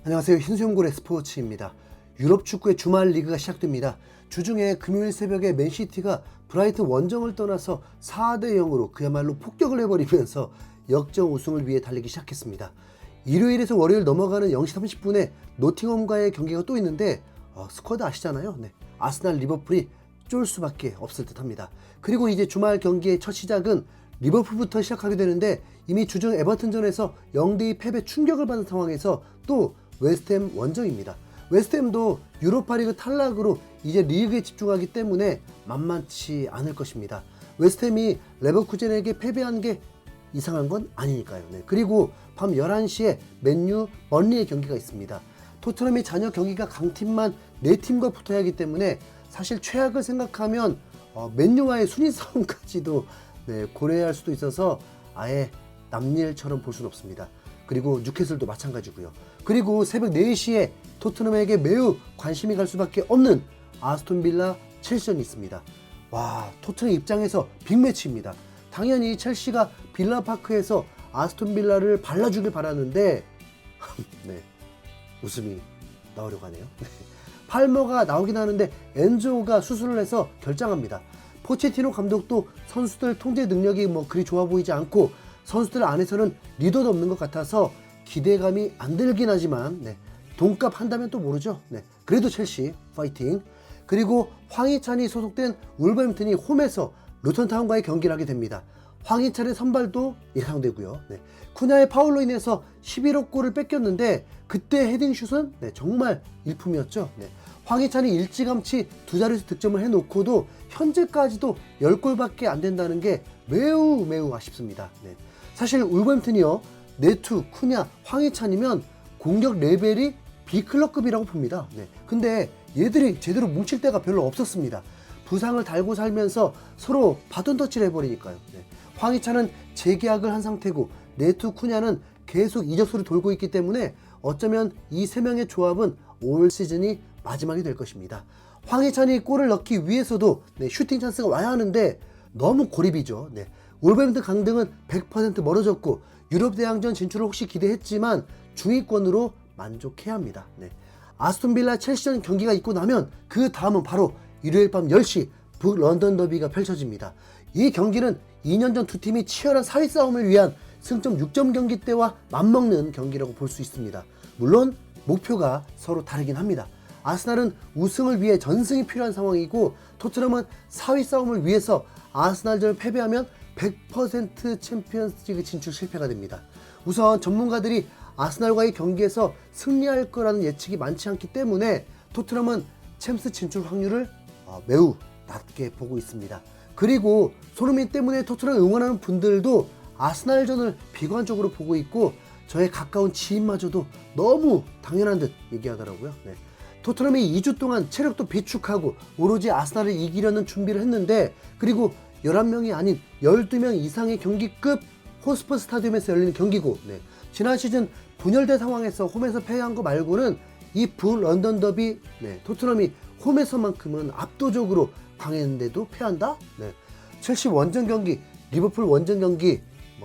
안녕하세요. 흰수염고래 스포츠입니다. 유럽 축구의 주말 리그가 시작됩니다. 주중에 금요일 새벽에 맨시티가 브라이튼 원정을 떠나서 4대 0으로 그야말로 폭격을 해버리면서 역전 우승을 위해 달리기 시작했습니다. 일요일에서 월요일 넘어가는 0시 30분에 노팅엄과의 경기가 또 있는데 스쿼드 아시잖아요. 네. 아스날, 리버풀이 쫄 수밖에 없을 듯합니다. 그리고 이제 주말 경기의 첫 시작은 리버풀부터 시작하게 되는데 이미 주중 에버튼전에서 0대2 패배 충격을 받은 상황에서 또 웨스트햄 원정입니다. 웨스트햄도 유로파리그 탈락으로 이제 리그에 집중하기 때문에 만만치 않을 것입니다. 웨스트햄이 레버쿠젠에게 패배한 게 이상한 건 아니니까요. 네. 그리고 밤 11시에 맨유, 번리의 경기가 있습니다. 토트넘이 잔여 경기가 강팀만 4팀과 붙어야 하기 때문에 사실 최악을 생각하면 맨유와의 순위 싸움까지도 고려해야 할 수도 있어서 아예 남일처럼 볼 수는 없습니다. 그리고 뉴캐슬도 마찬가지고요. 그리고 새벽 4시에 토트넘에게 매우 관심이 갈 수밖에 없는 아스톤빌라 첼시전이 있습니다. 와, 토트넘 입장에서 빅매치입니다. 당연히 첼시가 빌라파크에서 아스톤빌라를 발라주길 바라는데 네, 웃음이 나오려고 하네요. 팔머가 나오긴 하는데 엔조가 수술을 해서 결장합니다. 포체티노 감독도 선수들 통제 능력이 그리 좋아 보이지 않고 선수들 안에서는 리더도 없는 것 같아서 기대감이 안 들긴 하지만 돈값 한다면 또 모르죠. 그래도 첼시 파이팅. 그리고 황희찬이 소속된 울버햄튼이 홈에서 루턴타운과의 경기를 하게 됩니다. 황희찬의 선발도 예상되고요. 쿠냐의 파울로 인해서 11호 골을 뺏겼는데 그때 헤딩슛은 정말 일품이었죠. 황희찬이 일찌감치 두 자릿수 득점을 해놓고도 현재까지도 10골밖에 안 된다는 게 매우 아쉽습니다. 사실 울버햄튼이요, 네투, 쿠냐, 황희찬이면 공격 레벨이 B클럽급이라고 봅니다. 근데 얘들이 제대로 뭉칠 때가 별로 없었습니다. 부상을 달고 살면서 서로 바톤 터치를 해버리니까요. 황희찬은 재계약을 한 상태고 네투, 쿠냐는 계속 이적설이 돌고 있기 때문에 어쩌면 이 세 명의 조합은 올 시즌이 마지막이 될 것입니다. 황희찬이 골을 넣기 위해서도 슈팅 찬스가 와야 하는데 너무 고립이죠. 울버햄튼 강등은 100% 멀어졌고 유럽 대항전 진출을 혹시 기대했지만 중위권으로 만족해야 합니다. 아스톤빌라 첼시전 경기가 있고 나면 그 다음은 바로 일요일 밤 10시 북런던 더비가 펼쳐집니다. 이 경기는 2년 전 두 팀이 치열한 4위 싸움을 위한 승점 6점 경기 때와 맞먹는 경기라고 볼 수 있습니다. 물론 목표가 서로 다르긴 합니다. 아스날은 우승을 위해 전승이 필요한 상황이고 토트넘은 4위 싸움을 위해서 아스날전을 패배하면 100% 챔피언스리그 진출 실패가 됩니다. 우선 전문가들이 아스날과의 경기에서 승리할 거라는 예측이 많지 않기 때문에 토트넘은 챔스 진출 확률을 매우 낮게 보고 있습니다. 그리고 손흥민 때문에 토트넘 응원하는 분들도 아스날전을 비관적으로 보고 있고 저의 가까운 지인마저도 너무 당연한 듯 얘기하더라고요. 토트넘이 2주 동안 체력도 비축하고 오로지 아스날을 이기려는 준비를 했는데 그리고 11명이 아닌 12명 이상의 경기급 호스퍼 스타디움에서 열리는 경기고 지난 시즌 분열된 상황에서 홈에서 패배한 거 말고는 이 북런던 더비 토트넘이 홈에서만큼은 압도적으로 강했는데도 패한다? 첼시 원정 경기, 리버풀 원정 경기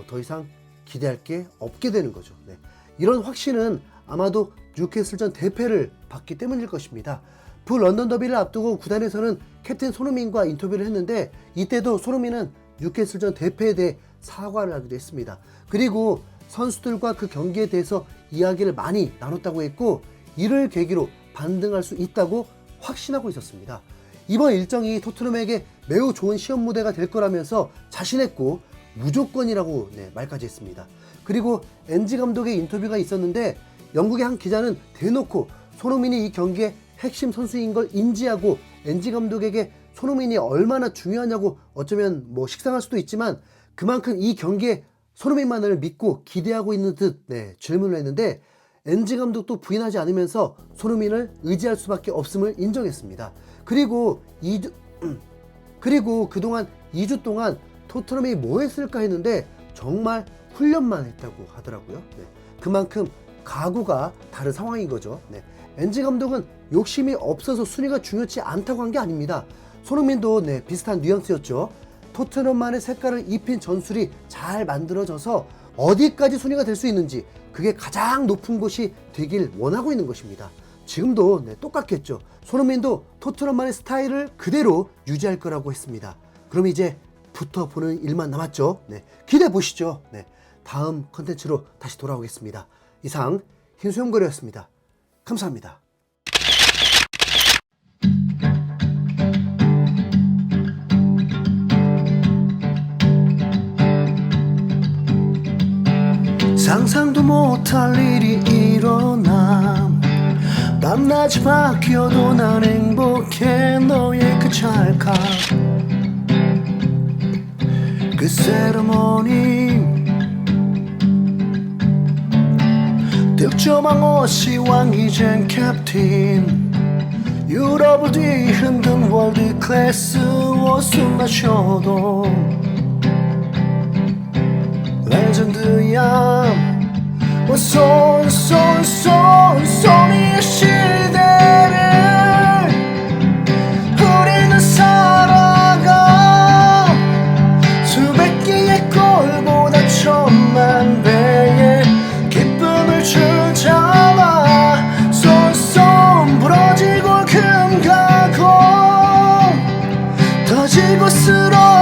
더 이상 기대할 게 없게 되는 거죠. 이런 확신은 아마도 뉴캐슬전 대패를 받기 때문일 것입니다. 북런던 더비를 앞두고 구단에서는 캡틴 손흥민과 인터뷰를 했는데 이때도 손흥민은 뉴캐슬전 대패에 대해 사과를 하기도 했습니다. 그리고 선수들과 그 경기에 대해서 이야기를 많이 나눴다고 했고 이를 계기로 반등할 수 있다고 확신하고 있었습니다. 이번 일정이 토트넘에게 매우 좋은 시험 무대가 될 거라면서 자신했고 무조건이라고 말까지 했습니다. 그리고 엔지 감독의 인터뷰가 있었는데 영국의 한 기자는 대놓고 손흥민이 이 경기의 핵심 선수인 걸 인지하고 엔지 감독에게 손흥민이 얼마나 중요하냐고 어쩌면 식상할 수도 있지만 그만큼 이 경기에 손흥민만을 믿고 기대하고 있는 듯 질문을 했는데 엔지 감독도 부인하지 않으면서 손흥민을 의지할 수밖에 없음을 인정했습니다. 그리고 그동안 2주 동안 토트넘이 뭐 했을까 했는데 정말 훈련만 했다고 하더라고요. 그만큼 각오가 다른 상황인 거죠. 엔지 감독은 욕심이 없어서 순위가 중요치 않다고 한 게 아닙니다. 손흥민도 비슷한 뉘앙스였죠. 토트넘만의 색깔을 입힌 전술이 잘 만들어져서 어디까지 순위가 될 수 있는지, 그게 가장 높은 곳이 되길 원하고 있는 것입니다. 지금도 똑같겠죠. 손흥민도 토트넘만의 스타일을 그대로 유지할 거라고 했습니다. 그럼 이제 붙어보는 일만 남았죠. 기대해 보시죠. 다음 컨텐츠로 다시 돌아오겠습니다. 이상 흰수염고래였습니다. 감사합니다. 상상도 못할 일이 일어나 밤낮이 바뀌어도 난 행복해. 너의 그 찰칵 그 세레모니 득점한 옷이 왕이 젠 캡틴 유럽을 뒤흔든 월드 클래스 옷을 마셔도 레전드야. 소니의 시대를 우리는 살아가. 수백 개의 골보다 천만 배의 기쁨을 주잖아. 부러지고 금 가고 터지고 쓰러